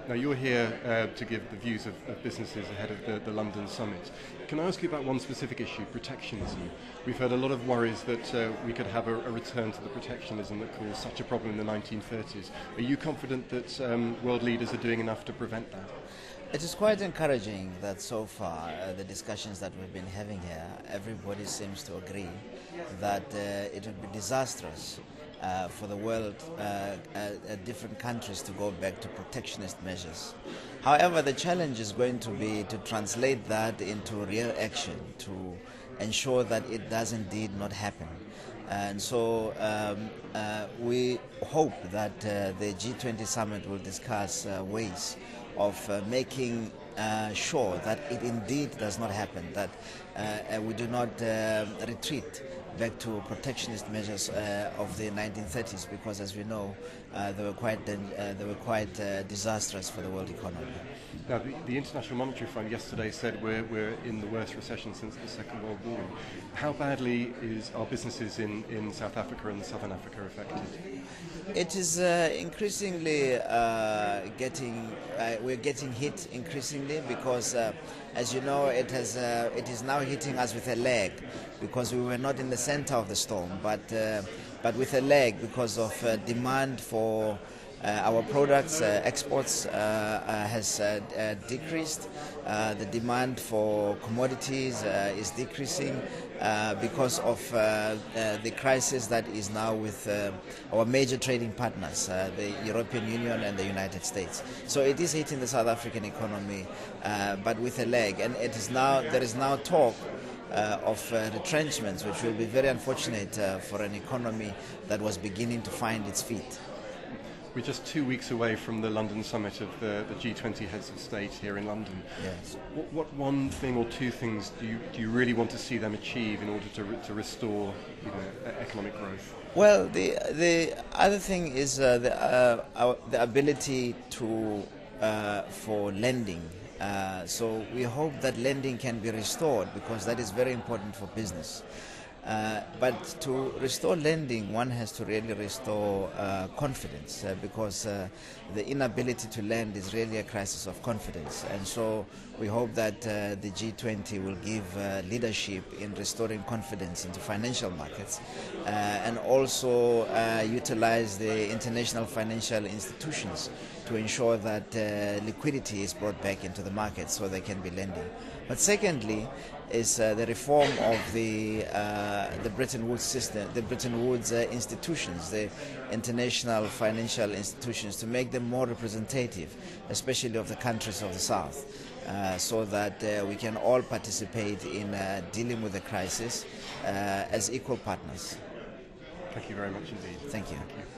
Now you're here to give the views of businesses ahead of the London summit. Can I ask you about one specific issue, protectionism? We've heard a lot of worries that we could have a return to the protectionism that caused such a problem in the 1930s. Are you confident that world leaders are doing enough to prevent that? It is quite encouraging that so far the discussions that we've been having here, everybody seems to agree that it would be disastrous for the world, different countries to go back to protectionist measures. However, the challenge is going to be to translate that into real action to ensure that it does indeed not happen. And so we hope that the G20 summit will discuss ways of making sure that it indeed does not happen, that we do not retreat back to protectionist measures of the 1930s, because as we know they were quite disastrous for the world economy. Now, the International Monetary Fund yesterday said we're in the worst recession since the Second World War. How badly are businesses in South Africa and Southern Africa affected? It is increasingly we're getting hit increasingly because, as you know, it is now hitting us with a lag, because we were not in the center of the storm, but with a lag because of demand for our products. Exports has decreased. The demand for commodities is decreasing because of the crisis that is now with our major trading partners, the European Union and the United States. So it is hitting the South African economy, but with a lag. And there is now talk of retrenchments, which will be very unfortunate for an economy that was beginning to find its feet. We're just 2 weeks away from the London summit of the G20 heads of state here in London. Yes. What one thing or two things do you really want to see them achieve in order to restore economic growth? Well, the other thing is the ability for lending. So we hope that lending can be restored, because that is very important for business. But to restore lending, one has to really restore confidence, because the inability to lend is really a crisis of confidence. And so we hope that the G20 will give leadership in restoring confidence into financial markets, and also utilize the international financial institutions to ensure that liquidity is brought back into the market so they can be lending. But secondly is the reform of the Bretton Woods system, the Bretton Woods institutions, the international financial institutions, to make them more representative, especially of the countries of the South, so that we can all participate in dealing with the crisis as equal partners. Thank you very much indeed. Thank you.